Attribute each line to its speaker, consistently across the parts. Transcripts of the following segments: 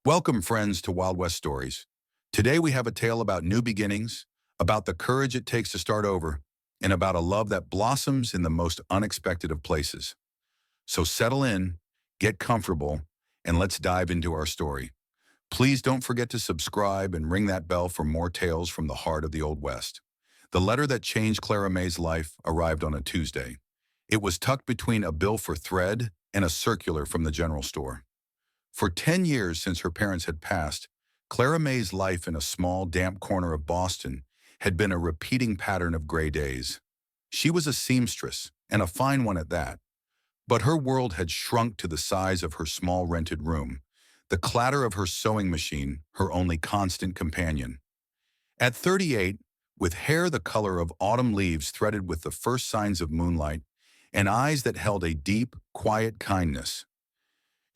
Speaker 1: Welcome, friends, to Wild West Stories. Today we have a tale about new beginnings, about the courage it takes to start over, and about a love that blossoms in the most unexpected of places. So settle in, get comfortable, and let's dive into our story. Please don't forget to subscribe and ring that bell for more tales from the heart of the Old West. The letter that changed Clara Mae's life arrived on a Tuesday. It was tucked between a bill for thread and a circular from the general store. For 10 years since her parents had passed, Clara Mae's life in a small, damp corner of Boston had been a repeating pattern of gray days. She was a seamstress, and a fine one at that. But her world had shrunk to the size of her small rented room, the clatter of her sewing machine her only constant companion. At 38, with hair the color of autumn leaves threaded with the first signs of moonlight, and eyes that held a deep, quiet kindness,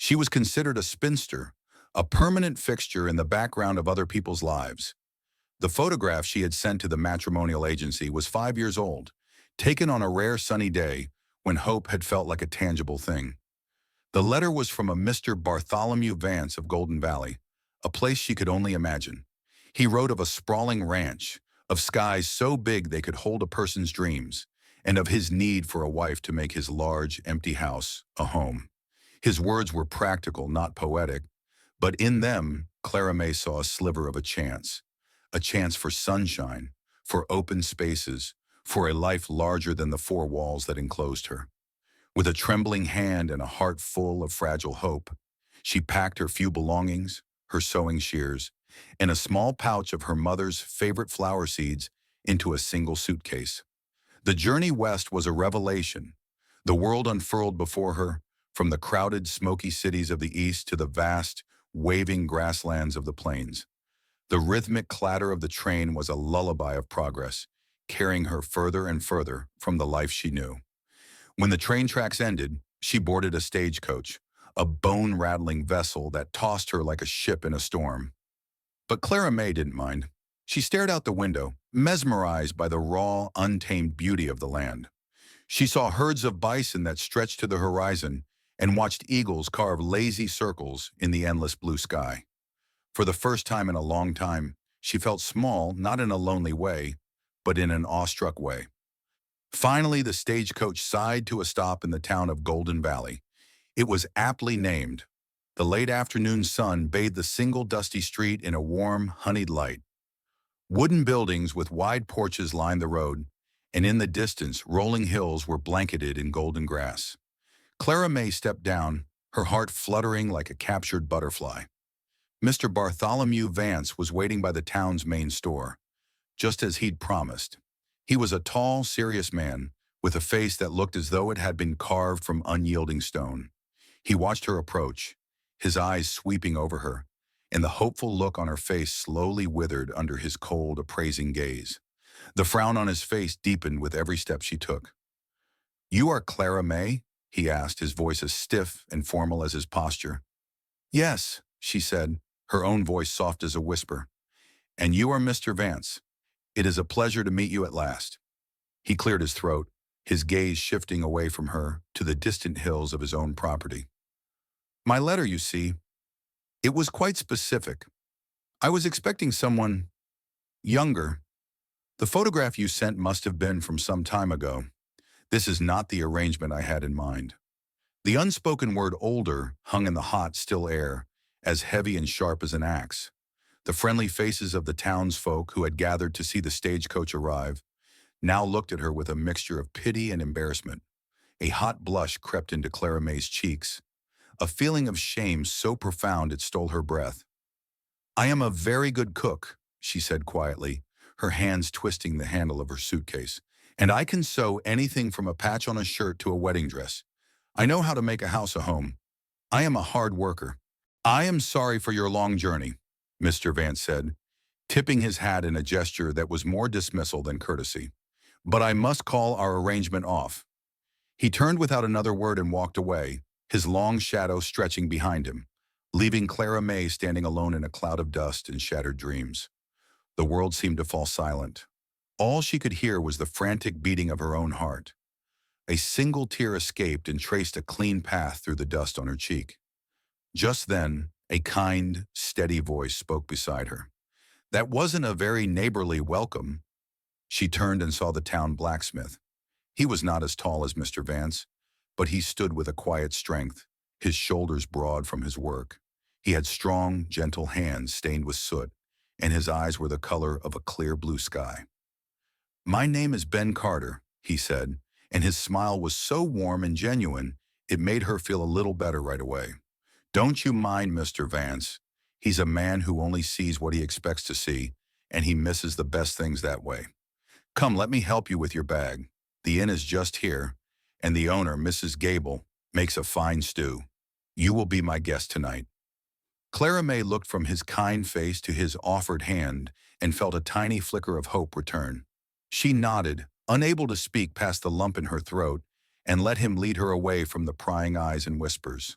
Speaker 1: she was considered a spinster, a permanent fixture in the background of other people's lives. The photograph she had sent to the matrimonial agency was 5 years old, taken on a rare sunny day when hope had felt like a tangible thing. The letter was from a Mr. Bartholomew Vance of Golden Valley, a place she could only imagine. He wrote of a sprawling ranch, of skies so big they could hold a person's dreams, and of his need for a wife to make his large, empty house a home. His words were practical, not poetic, but in them, Clara Mae saw a sliver of a chance for sunshine, for open spaces, for a life larger than the four walls that enclosed her. With a trembling hand and a heart full of fragile hope, she packed her few belongings, her sewing shears, and a small pouch of her mother's favorite flower seeds into a single suitcase. The journey west was a revelation. The world unfurled before her, from the crowded, smoky cities of the east to the vast, waving grasslands of the plains. The rhythmic clatter of the train was a lullaby of progress, carrying her further and further from the life she knew. When the train tracks ended, she boarded a stagecoach, a bone-rattling vessel that tossed her like a ship in a storm. But Clara Mae didn't mind. She stared out the window, mesmerized by the raw, untamed beauty of the land. She saw herds of bison that stretched to the horizon and watched eagles carve lazy circles in the endless blue sky. For the first time in a long time, she felt small, not in a lonely way, but in an awestruck way. Finally, the stagecoach sighed to a stop in the town of Golden Valley. It was aptly named. The late afternoon sun bathed the single dusty street in a warm, honeyed light. Wooden buildings with wide porches lined the road, and in the distance, rolling hills were blanketed in golden grass. Clara Mae stepped down, her heart fluttering like a captured butterfly. Mr. Bartholomew Vance was waiting by the town's main store, just as he'd promised. He was a tall, serious man, with a face that looked as though it had been carved from unyielding stone. He watched her approach, his eyes sweeping over her, and the hopeful look on her face slowly withered under his cold, appraising gaze. The frown on his face deepened with every step she took. "You are Clara Mae?" he asked, his voice as stiff and formal as his posture. "Yes," she said, her own voice soft as a whisper. "And you are Mr. Vance. It is a pleasure to meet you at last." He cleared his throat, his gaze shifting away from her to the distant hills of his own property. "My letter, you see, it was quite specific. I was expecting someone younger. The photograph you sent must have been from some time ago. This is not the arrangement I had in mind." The unspoken word older hung in the hot, still air, as heavy and sharp as an axe. The friendly faces of the townsfolk who had gathered to see the stagecoach arrive now looked at her with a mixture of pity and embarrassment. A hot blush crept into Clara Mae's cheeks, a feeling of shame so profound it stole her breath. "I am a very good cook," she said quietly, her hands twisting the handle of her suitcase. "And I can sew anything from a patch on a shirt to a wedding dress. I know how to make a house a home. I am a hard worker." "I am sorry for your long journey," Mr. Vance said, tipping his hat in a gesture that was more dismissal than courtesy. "But I must call our arrangement off." He turned without another word and walked away, his long shadow stretching behind him, leaving Clara Mae standing alone in a cloud of dust and shattered dreams. The world seemed to fall silent. All she could hear was the frantic beating of her own heart. A single tear escaped and traced a clean path through the dust on her cheek. Just then, A kind, steady voice spoke beside her. That wasn't a very neighborly welcome. She turned and saw the town blacksmith. He was not as tall as Mr. Vance, but he stood with a quiet strength, his shoulders broad from his work. He had strong, gentle hands stained with soot, and his eyes were the color of a clear blue sky. My name is Ben Carter, he said, and his smile was so warm and genuine, it made her feel a little better right away. Don't you mind Mr. Vance. He's a man who only sees what he expects to see, and he misses the best things that way. Come, let me help you with your bag. The inn is just here, and the owner, Mrs. Gable, makes a fine stew. You will be my guest tonight. Clara Mae looked from his kind face to his offered hand and felt a tiny flicker of hope return. She nodded, unable to speak past the lump in her throat, and let him lead her away from the prying eyes and whispers.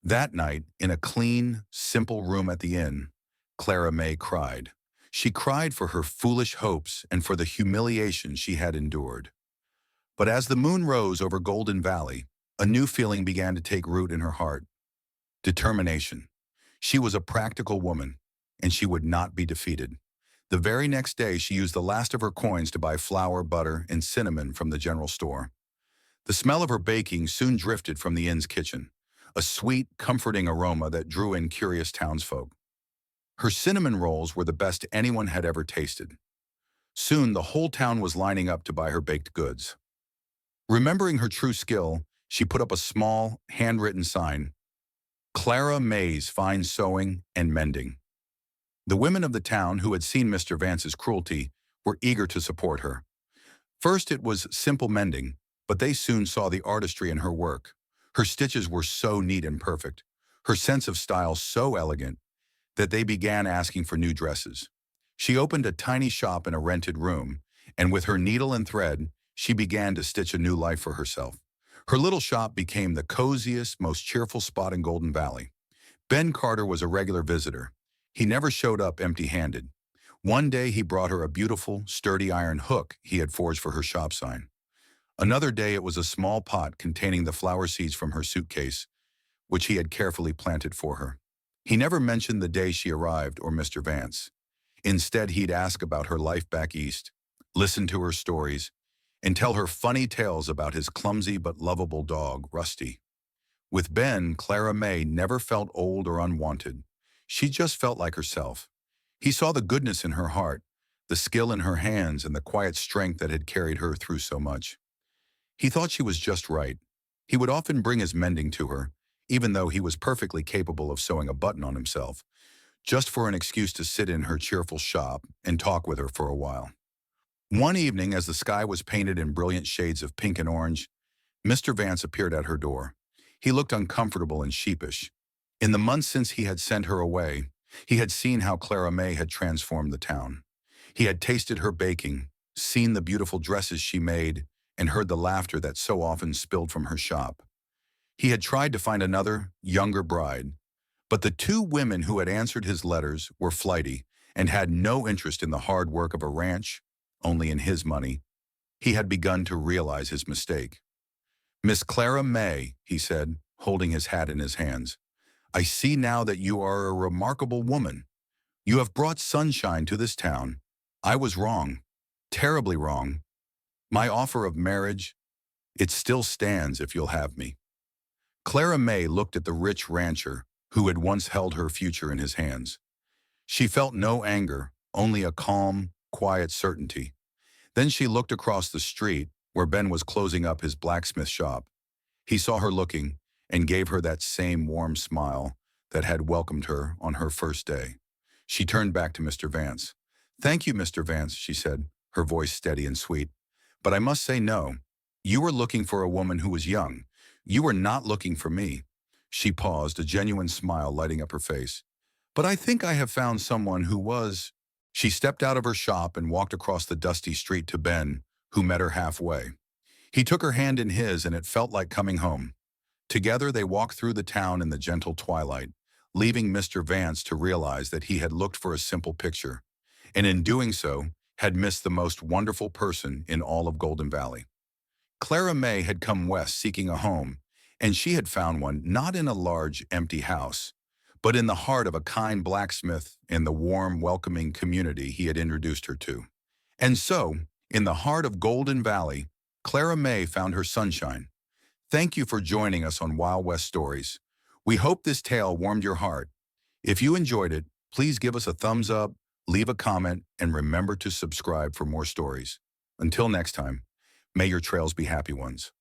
Speaker 1: That night, in a clean, simple room at the inn, Clara Mae cried. She cried for her foolish hopes and for the humiliation she had endured. But as the moon rose over Golden Valley, a new feeling began to take root in her heart. Determination. She was a practical woman, and she would not be defeated. The very next day, she used the last of her coins to buy flour, butter, and cinnamon from the general store. The smell of her baking soon drifted from the inn's kitchen, a sweet, comforting aroma that drew in curious townsfolk. Her cinnamon rolls were the best anyone had ever tasted. Soon, the whole town was lining up to buy her baked goods. Remembering her true skill, she put up a small, handwritten sign, Clara Mae's Fine Sewing and Mending. The women of the town who had seen Mr. Vance's cruelty were eager to support her. First it was simple mending, but they soon saw the artistry in her work. Her stitches were so neat and perfect, her sense of style so elegant, that they began asking for new dresses. She opened a tiny shop in a rented room, and with her needle and thread, she began to stitch a new life for herself. Her little shop became the coziest, most cheerful spot in Golden Valley. Ben Carter was a regular visitor. He never showed up empty-handed. One day he brought her a beautiful, sturdy iron hook he had forged for her shop sign. Another day it was a small pot containing the flower seeds from her suitcase, which he had carefully planted for her. He never mentioned the day she arrived or Mr. Vance. Instead, he'd ask about her life back east, listen to her stories, and tell her funny tales about his clumsy but lovable dog, Rusty. With Ben, Clara Mae never felt old or unwanted. She just felt like herself. He saw the goodness in her heart, the skill in her hands, and the quiet strength that had carried her through so much. He thought she was just right. He would often bring his mending to her, even though he was perfectly capable of sewing a button on himself, just for an excuse to sit in her cheerful shop and talk with her for a while. One evening, as the sky was painted in brilliant shades of pink and orange, Mr. Vance appeared at her door. He looked uncomfortable and sheepish. In the months since he had sent her away, he had seen how Clara Mae had transformed the town. He had tasted her baking, seen the beautiful dresses she made, and heard the laughter that so often spilled from her shop. He had tried to find another, younger bride, but the two women who had answered his letters were flighty and had no interest in the hard work of a ranch, only in his money. He had begun to realize his mistake. Miss Clara Mae, he said, holding his hat in his hands, I see now that you are a remarkable woman. You have brought sunshine to this town. I was wrong, terribly wrong. My offer of marriage, it still stands if you'll have me. Clara Mae looked at the rich rancher who had once held her future in his hands. She felt no anger, only a calm, quiet certainty. Then she looked across the street where Ben was closing up his blacksmith shop. He saw her looking and gave her that same warm smile that had welcomed her on her first day. She turned back to Mr. Vance. Thank you, Mr. Vance, she said, her voice steady and sweet. But I must say no. You were looking for a woman who was young. You were not looking for me. She paused, a genuine smile lighting up her face. But I think I have found someone who was. She stepped out of her shop and walked across the dusty street to Ben, who met her halfway. He took her hand in his, and it felt like coming home. Together they walked through the town in the gentle twilight, leaving Mr. Vance to realize that he had looked for a simple picture, and in doing so, had missed the most wonderful person in all of Golden Valley. Clara Mae had come west seeking a home, and she had found one not in a large, empty house, but in the heart of a kind blacksmith and the warm, welcoming community he had introduced her to. And so, in the heart of Golden Valley, Clara Mae found her sunshine. Thank you for joining us on Wild West Stories. We hope this tale warmed your heart. If you enjoyed it, please give us a thumbs up, leave a comment, and remember to subscribe for more stories. Until next time, may your trails be happy ones.